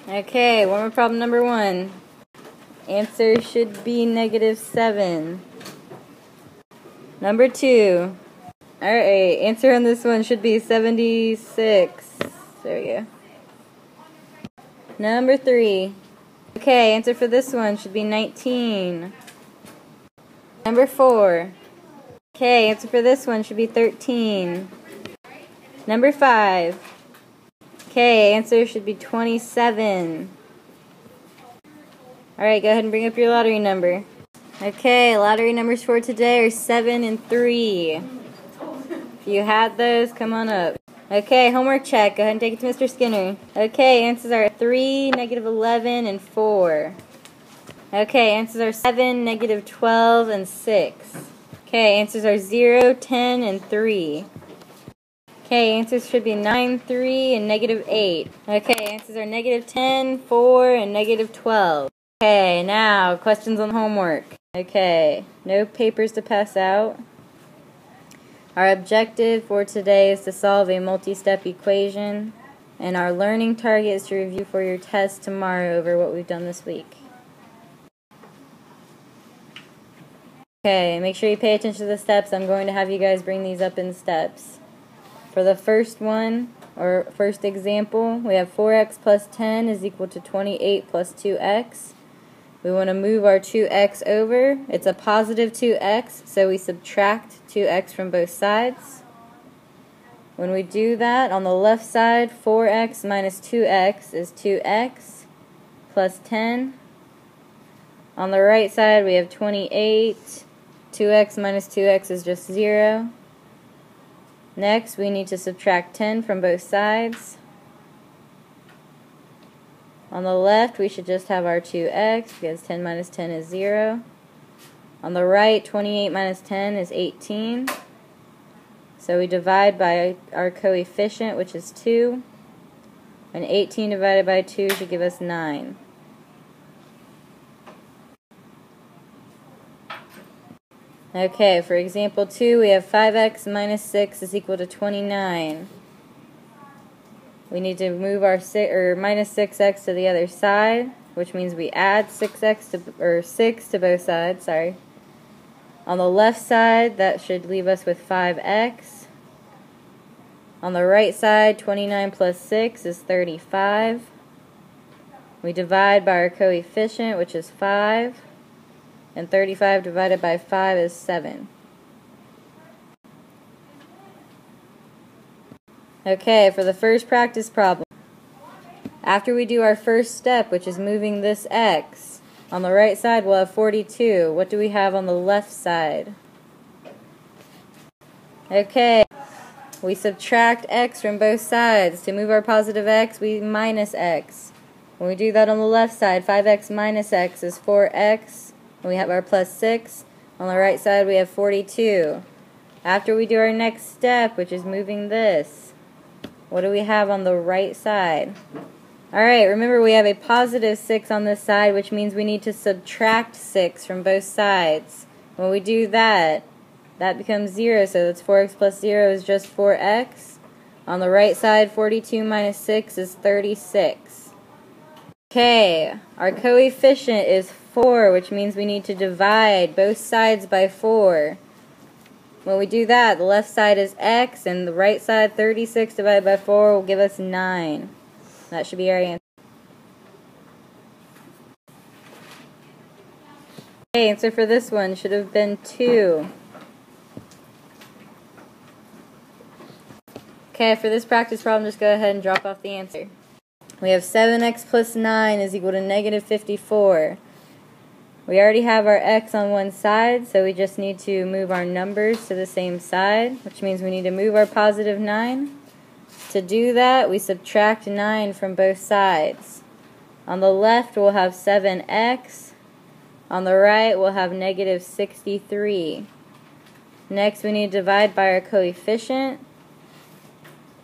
Okay, one more problem number 1. Answer should be -7. Number 2. Alright, answer on this one should be 76. There we go. Number 3. Okay, answer for this one should be 19. Number 4. Okay, answer for this one should be 13. Number 5. Okay, answer should be 27. Alright, go ahead and bring up your lottery number. Okay, lottery numbers for today are 7 and 3. If you had those, come on up. Okay, homework check. Go ahead and take it to Mr. Skinner. Okay, answers are 3, -11, and 4. Okay, answers are 7, -12, and 6. Okay, answers are 0, 10, and 3. Okay, answers should be 9, 3, and -8. Okay, answers are -10, 4, and -12. Okay, now, questions on homework. Okay, no papers to pass out. Our objective for today is to solve a multi-step equation, and our learning target is to review for your test tomorrow over what we've done this week. Okay, make sure you pay attention to the steps. I'm going to have you guys bring these up in steps. For the first one, or first example, we have 4x plus 10 is equal to 28 plus 2x. We want to move our 2x over. It's a positive 2x, so we subtract 2x from both sides. When we do that, on the left side, 4x minus 2x is 2x plus 10. On the right side, we have 28. 2x minus 2x is just 0. Next, we need to subtract 10 from both sides. On the left, we should just have our 2x because 10 minus 10 is 0. On the right, 28 minus 10 is 18. So we divide by our coefficient, which is 2. And 18 divided by 2 should give us 9. Okay, for example 2, we have 5x minus 6 is equal to 29. We need to move our minus 6x to the other side, which means we add 6 to both sides, sorry. On the left side, that should leave us with 5x. On the right side, 29 plus 6 is 35. We divide by our coefficient, which is 5. And 35 divided by 5 is 7. Okay, for the first practice problem, after we do our first step, which is moving this x, on the right side we'll have 42. What do we have on the left side? Okay, we subtract x from both sides. To move our positive x, we minus x. When we do that on the left side, 5x minus x is 4x. And we have our plus 6. On the right side, we have 42. After we do our next step, which is moving this, what do we have on the right side? Alright, remember we have a positive 6 on this side, which means we need to subtract 6 from both sides. When we do that, that becomes 0, so that's 4x plus 0 is just 4x. On the right side, 42 minus 6 is 36. Okay, our coefficient is 4, which means we need to divide both sides by 4. When we do that, the left side is x, and the right side, 36 divided by 4, will give us 9. That should be our answer. Okay, answer for this one should have been 2. Okay, for this practice problem, just go ahead and drop off the answer. We have 7x plus 9 is equal to -54. We already have our x on one side, so we just need to move our numbers to the same side, which means we need to move our positive 9. To do that, we subtract 9 from both sides. On the left, we'll have 7x. On the right, we'll have -63. Next, we need to divide by our coefficient.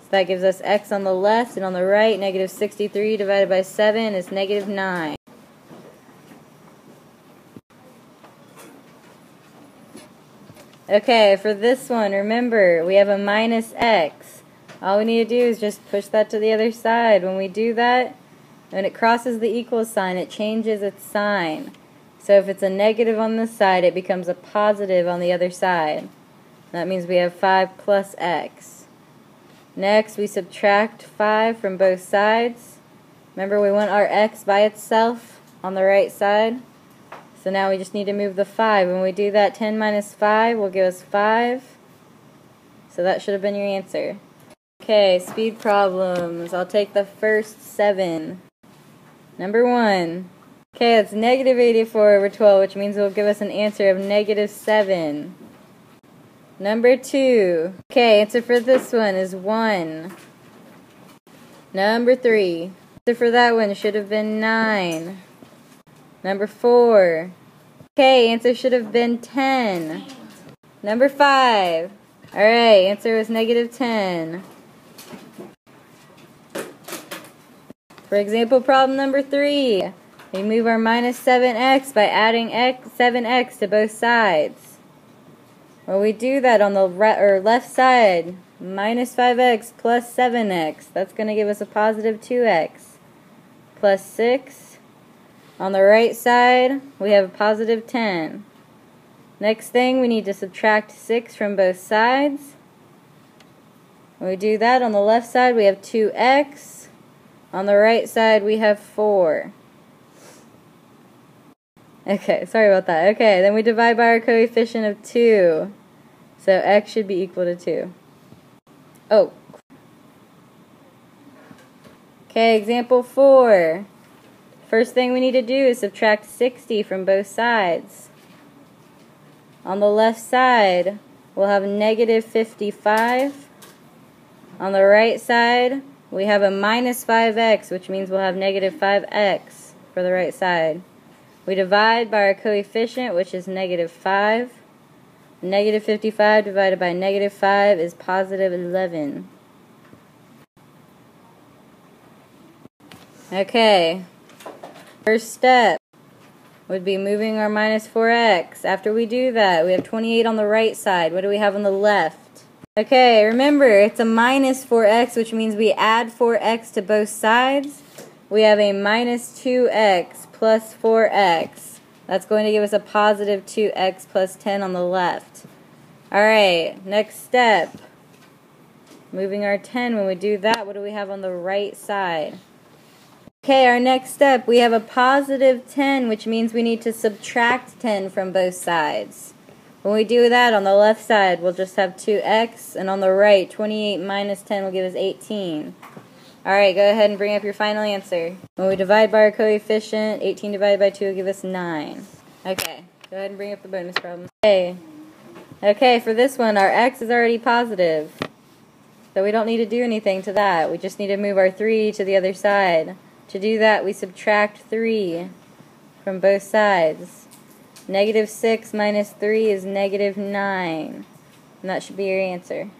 So that gives us x on the left, and on the right, -63 divided by 7 is -9. Okay, for this one, remember, we have a minus x. All we need to do is just push that to the other side. When we do that, When it crosses the equal sign, it changes its sign. So if it's a negative on this side, it becomes a positive on the other side. That means we have 5 plus x. Next, we subtract 5 from both sides. Remember, we want our x by itself on the right side. So now we just need to move the 5. When we do that, 10 minus 5 will give us 5. So that should have been your answer. Okay, speed problems. I'll take the first 7. Number 1. Okay, that's negative 84 over 12, which means it will give us an answer of negative 7. Number 2. Okay, answer for this one is 1. Number 3. Answer for that one should have been 9. Number 4. Okay, answer should have been 10. Number 5. Alright, answer was negative 10. For example, problem number 3. We move our minus 7x by adding 7x to both sides. Well, we do that on the left side. Minus 5x plus 7x. That's going to give us a positive 2x. Plus 6. On the right side, we have a positive 10. Next thing, we need to subtract 6 from both sides. When we do that, on the left side, we have 2x. On the right side, we have 4. Okay, sorry about that. Okay, then we divide by our coefficient of 2. So x should be equal to 2. Oh. Okay, example 4. First thing we need to do is subtract 60 from both sides. On the left side, we'll have negative 55. On the right side, we have a minus 5x, which means we'll have negative 5x for the right side. We divide by our coefficient, which is negative 5. Negative 55 divided by negative 5 is positive 11. Okay. First step would be moving our minus 4x. After we do that, we have 28 on the right side. What do we have on the left? Okay, remember, it's a minus 4x, which means we add 4x to both sides. We have a minus 2x plus 4x. That's going to give us a positive 2x plus 10 on the left. Alright, next step. Moving our 10, when we do that, what do we have on the right side? Okay, our next step, we have a positive 10, which means we need to subtract 10 from both sides. When we do that, on the left side, we'll just have 2x, and on the right, 28 minus 10 will give us 18. Alright, go ahead and bring up your final answer. When we divide by our coefficient, 18 divided by 2 will give us 9. Okay, go ahead and bring up the bonus problem. Okay, for this one, our x is already positive. So we don't need to do anything to that. We just need to move our 3 to the other side. To do that, we subtract 3 from both sides. Negative 6 minus 3 is negative 9. And that should be your answer.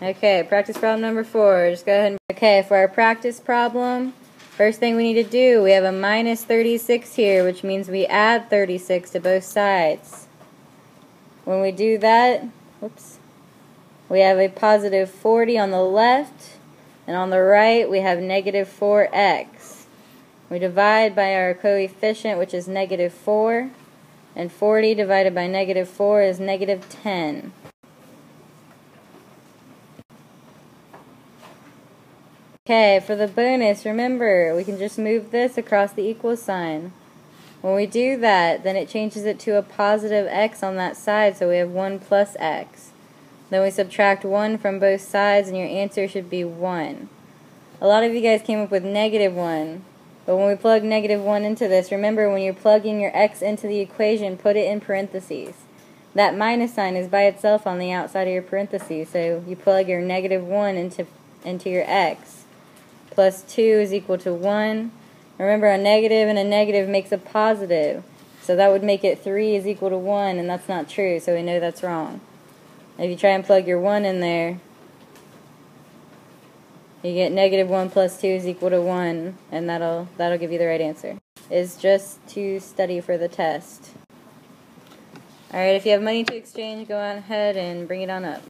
Okay, practice problem number 4. Just go ahead and... Okay, for our practice problem, first thing we need to do, we have a minus 36 here, which means we add 36 to both sides. When we do that, we have a positive 40 on the left, and on the right we have negative 4x. We divide by our coefficient, which is negative 4, and 40 divided by negative 4 is negative 10. Okay, for the bonus, remember, we can just move this across the equal sign. When we do that, then it changes it to a positive x on that side, so we have 1 plus x. Then we subtract 1 from both sides, and your answer should be 1. A lot of you guys came up with negative 1, but when we plug negative 1 into this, remember when you're plugging your x into the equation, put it in parentheses. That minus sign is by itself on the outside of your parentheses, so you plug your negative 1 into your x. Plus 2 is equal to 1. Remember, a negative and a negative makes a positive. So that would make it 3 is equal to 1, and that's not true, so we know that's wrong. If you try and plug your 1 in there, you get negative 1 plus 2 is equal to 1, and that'll give you the right answer. It's just to study for the test. Alright, if you have money to exchange, go on ahead and bring it on up.